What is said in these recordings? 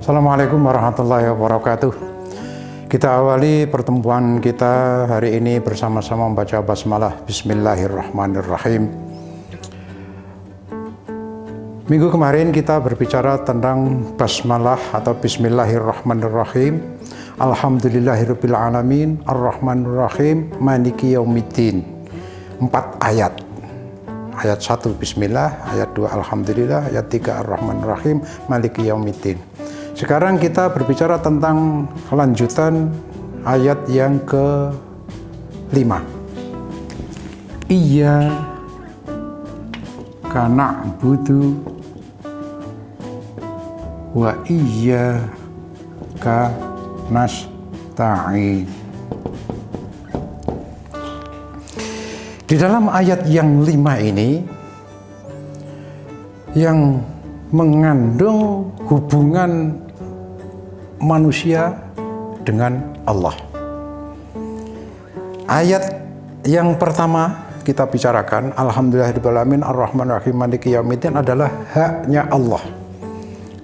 Assalamualaikum warahmatullahi wabarakatuh. Kita awali pertemuan kita hari ini bersama-sama membaca basmalah. Bismillahirrahmanirrahim. Minggu kemarin kita berbicara tentang basmalah atau Bismillahirrahmanirrahim. Alhamdulillahirabbil alamin, Ar-Rahmanirrahim, Maliki Yaumiddin. 4 ayat. Ayat 1 Bismillah, ayat 2 Alhamdulillah, ayat 3 Ar-Rahmanirrahim, Maliki Yaumiddin. Sekarang kita berbicara tentang kelanjutan ayat yang ke-5. Iyyaka na'budu wa iyyaka nasta'in. Di dalam ayat yang 5 ini yang mengandung hubungan manusia dengan Allah. Ayat yang pertama kita bicarakan, Alhamdulillahirabbil alamin, Ar-Rahmanirrahim, Maliki Yaumiddin adalah haknya Allah.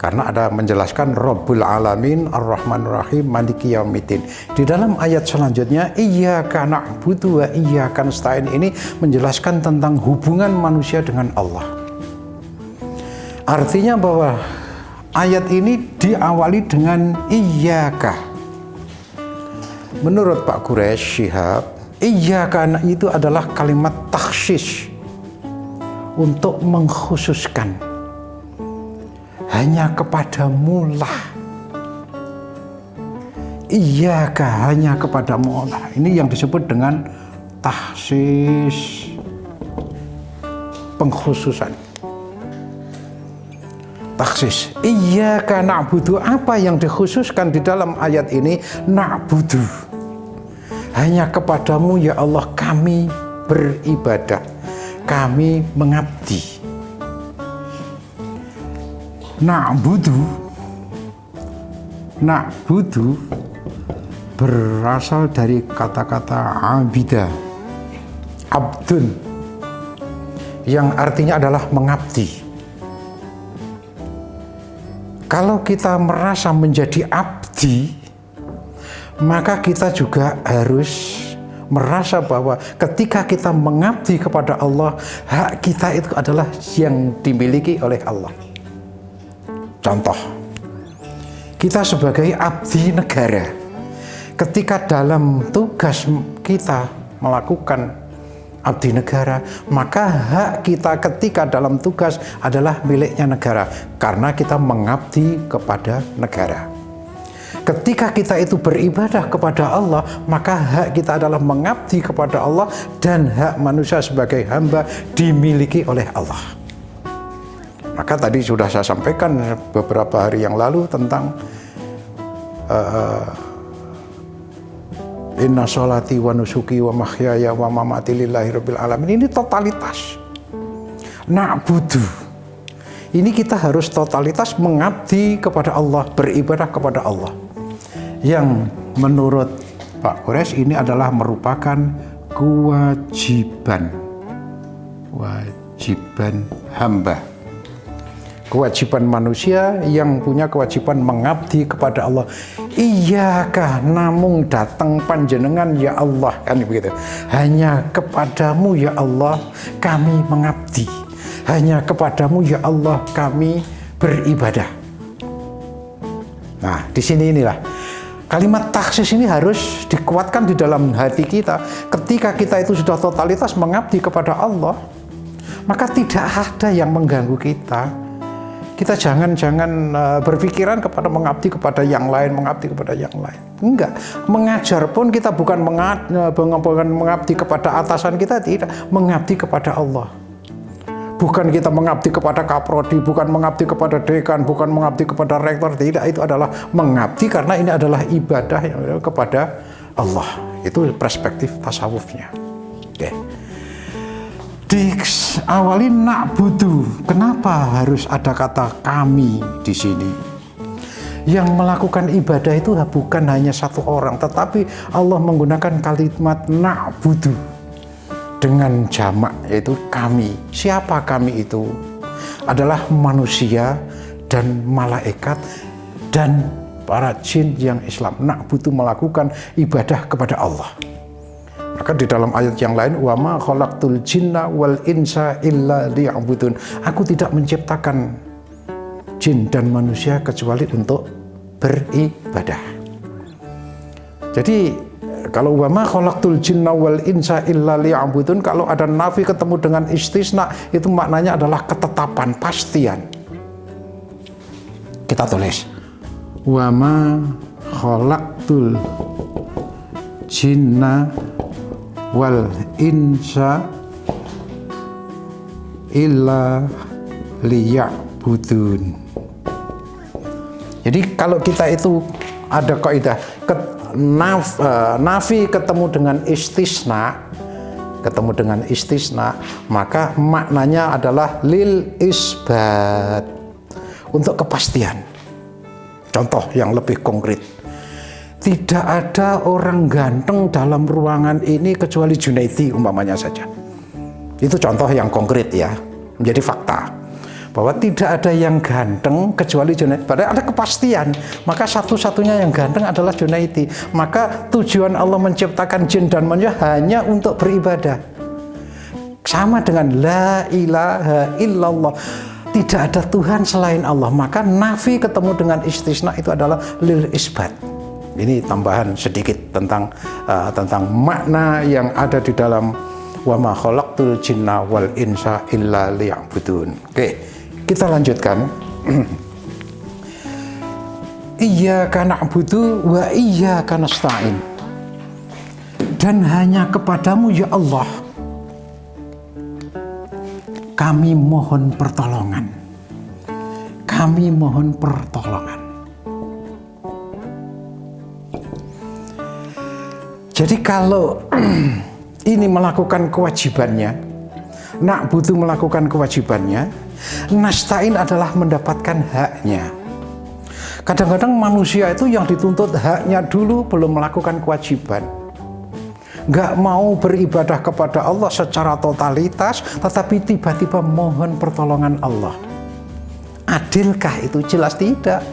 Karena ada menjelaskan Rabbul Alamin, Ar-Rahmanirrahim, Maliki Yaumiddin. Di dalam ayat selanjutnya, Iyyaka na'budu wa iyyaka nasta'in, ini menjelaskan tentang hubungan manusia dengan Allah. Artinya bahwa ayat ini diawali dengan iyyaka. Menurut Pak Quraisy Shihab, iyyaka itu adalah kalimat takhsis untuk mengkhususkan. Hanya kepadamu lah. Iyyaka, hanya kepadamu lah. Ini yang disebut dengan takhsis, pengkhususan. Taksis. Iyyaka na'budu, apa yang dikhususkan di dalam ayat ini? Na'budu, hanya kepadamu ya Allah kami beribadah, kami mengabdi. Na'budu berasal dari kata-kata abida, abdun, yang artinya adalah mengabdi. Kalau kita merasa menjadi abdi, maka kita juga harus merasa bahwa ketika kita mengabdi kepada Allah, hak kita itu adalah yang dimiliki oleh Allah. Contoh, kita sebagai abdi negara, ketika dalam tugas kita melakukan abdi negara, maka hak kita ketika dalam tugas adalah miliknya negara, karena kita mengabdi kepada negara. Ketika kita itu beribadah kepada Allah, maka hak kita adalah mengabdi kepada Allah, dan hak manusia sebagai hamba dimiliki oleh Allah. Maka tadi sudah saya sampaikan beberapa hari yang lalu tentang Inna sholati wa nusuki wa mahyaya wa mamati lillahi rabbil alamin. Ini totalitas. Na'budu, ini kita harus totalitas mengabdi kepada Allah, beribadah kepada Allah. Yang menurut Pak Quraisy ini adalah merupakan kewajiban hamba, kewajiban manusia yang punya kewajiban mengabdi kepada Allah. Iyyaka, namung datang panjenengan ya Allah, kan begitu. Hanya kepadamu ya Allah kami mengabdi. Hanya kepadamu ya Allah kami beribadah. Nah, di sini inilah kalimat taksis ini harus dikuatkan di dalam hati kita. Ketika kita itu sudah totalitas mengabdi kepada Allah, maka tidak ada yang mengganggu kita. Kita jangan berpikiran kepada mengabdi kepada yang lain, mengabdi kepada yang lain. Enggak. Mengajar pun kita bukan mengabdi kepada atasan kita, tidak. Mengabdi kepada Allah. Bukan kita mengabdi kepada kaprodi, bukan mengabdi kepada dekan, bukan mengabdi kepada rektor, tidak. Itu adalah mengabdi karena ini adalah ibadah kepada Allah. Itu perspektif tasawufnya. Oke. Diawali na'budu. Kenapa harus ada kata kami di sini? Yang melakukan ibadah itu bukan hanya satu orang, tetapi Allah menggunakan kalimat na'budu dengan jamak, yaitu kami. Siapa kami itu? Adalah manusia dan malaikat dan para jin yang Islam. Na'budu melakukan ibadah kepada Allah. Maka di dalam ayat yang lain, wa ma khalaqtul jinna wal insa illa liya'budun. Aku tidak menciptakan jin dan manusia kecuali untuk beribadah. Jadi kalau wa ma khalaqtul jinna wal insa illa liya'budun, kalau ada nafi ketemu dengan istisna, itu maknanya adalah ketetapan, pastian. Kita tulis wa ma khalaqtul jinna wal insa illa liya'budun. Jadi kalau kita itu ada kaidah nafi ketemu dengan istisna, maka maknanya adalah lil isbat, untuk kepastian. Contoh yang lebih konkret, tidak ada orang ganteng dalam ruangan ini kecuali Junaidi umpamanya saja. Itu contoh yang konkret ya, menjadi fakta bahwa tidak ada yang ganteng kecuali Junaidi. Padahal ada kepastian, maka satu-satunya yang ganteng adalah Junaidi. Maka tujuan Allah menciptakan jin dan manusia hanya untuk beribadah. Sama dengan la ilaha illallah, tidak ada Tuhan selain Allah. Maka nafi ketemu dengan istisna itu adalah lil isbat. Ini tambahan sedikit tentang makna yang ada di dalam wa ma khalaqtul jinna wal insa illa liya'budun. Oke, kita lanjutkan. Iyyaka na'budu wa iyyaka nasta'in. Dan hanya kepadamu ya Allah kami mohon pertolongan. Kami mohon pertolongan. Jadi kalau ini melakukan kewajibannya, na'budu melakukan kewajibannya, nasta'in adalah mendapatkan haknya. Kadang-kadang manusia itu yang dituntut haknya dulu, belum melakukan kewajiban. Nggak mau beribadah kepada Allah secara totalitas, tetapi tiba-tiba mohon pertolongan Allah. Adilkah itu? Jelas tidak.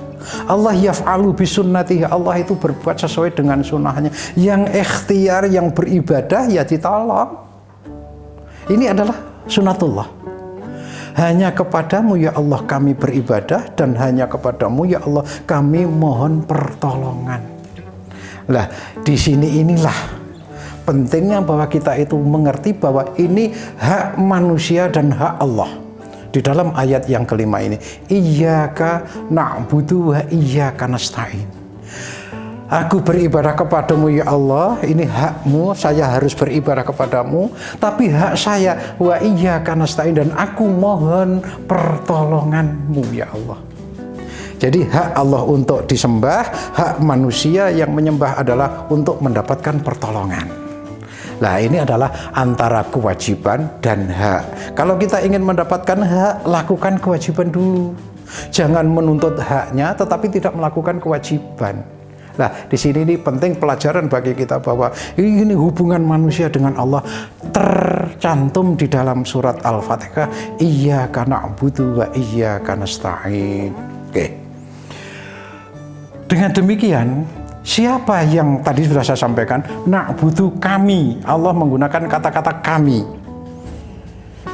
Allah yaf'alu bisunnatihi, Allah itu berbuat sesuai dengan sunnahnya. Yang ikhtiar, yang beribadah ya ditolong. Ini adalah sunnatullah. Hanya kepadamu ya Allah kami beribadah, dan hanya kepadamu ya Allah kami mohon pertolongan. Lah, di sini inilah pentingnya bahwa kita itu mengerti bahwa ini hak manusia dan hak Allah. Di dalam ayat yang kelima ini, iyyaka na'budu wa iyyaka nasta'in. Aku beribadah kepadamu ya Allah, ini hakmu, saya harus beribadah kepadamu, tapi hak saya wa iyyaka nasta'in, dan aku mohon pertolonganmu ya Allah. Jadi hak Allah untuk disembah, hak manusia yang menyembah adalah untuk mendapatkan pertolongan. Nah, ini adalah antara kewajiban dan hak. Kalau kita ingin mendapatkan hak, lakukan kewajiban dulu. Jangan menuntut haknya tetapi tidak melakukan kewajiban. Nah, di sini ini penting pelajaran bagi kita bahwa ini hubungan manusia dengan Allah tercantum di dalam surat Al-Fatihah, iyyaka na'budu wa iyyaka nasta'in. Oke. Dengan demikian, siapa yang tadi sudah saya sampaikan, na'budu kami, Allah menggunakan kata-kata kami,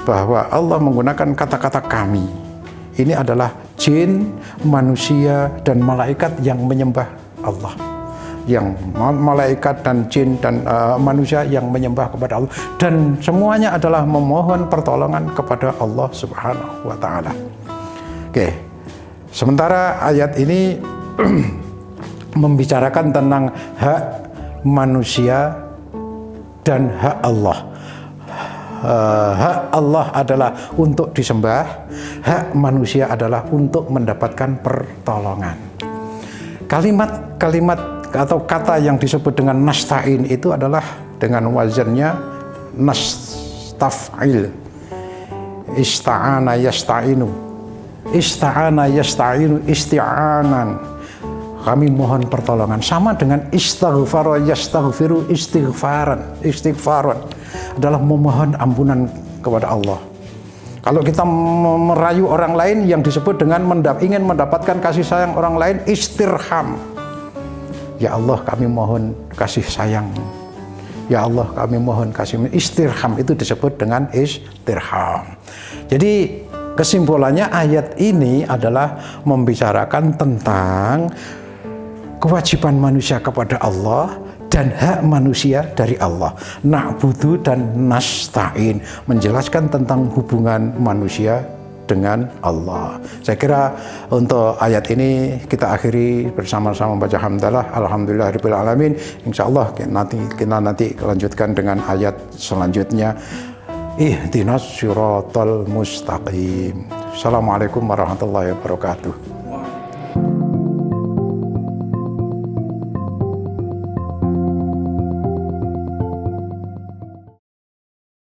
bahwa Allah menggunakan kata-kata kami. Ini adalah jin, manusia, dan malaikat yang menyembah Allah. Yang malaikat dan jin dan manusia yang menyembah kepada Allah. Dan semuanya adalah memohon pertolongan kepada Allah Subhanahu wa Ta'ala. Oke, sementara ayat ini membicarakan tentang hak manusia dan hak Allah. Hak Allah adalah untuk disembah, hak manusia adalah untuk mendapatkan pertolongan. Kalimat atau kata yang disebut dengan nasta'in itu adalah dengan wazannya nastaf'il. Ista'ana yasta'inu. Ista'ana yasta'inu isti'anan. Kami mohon pertolongan. Sama dengan istighfar yastaghfiru istighfaran. Istighfaran adalah memohon ampunan kepada Allah. Kalau kita merayu orang lain yang disebut dengan ingin mendapatkan kasih sayang orang lain, istirham. Ya Allah, kami mohon kasih sayang. Ya Allah, kami mohon kasih. Istirham itu disebut dengan istirham. Jadi kesimpulannya ayat ini adalah membicarakan tentang kewajiban manusia kepada Allah dan hak manusia dari Allah. Na'budu dan nasta'in, menjelaskan tentang hubungan manusia dengan Allah. Saya kira untuk ayat ini kita akhiri bersama-sama membaca hamdalah. Alhamdulillahirabbil alamin. Insyaallah kita nanti lanjutkan dengan ayat selanjutnya. Ihdinas siratal mustaqim. Assalamualaikum warahmatullahi wabarakatuh.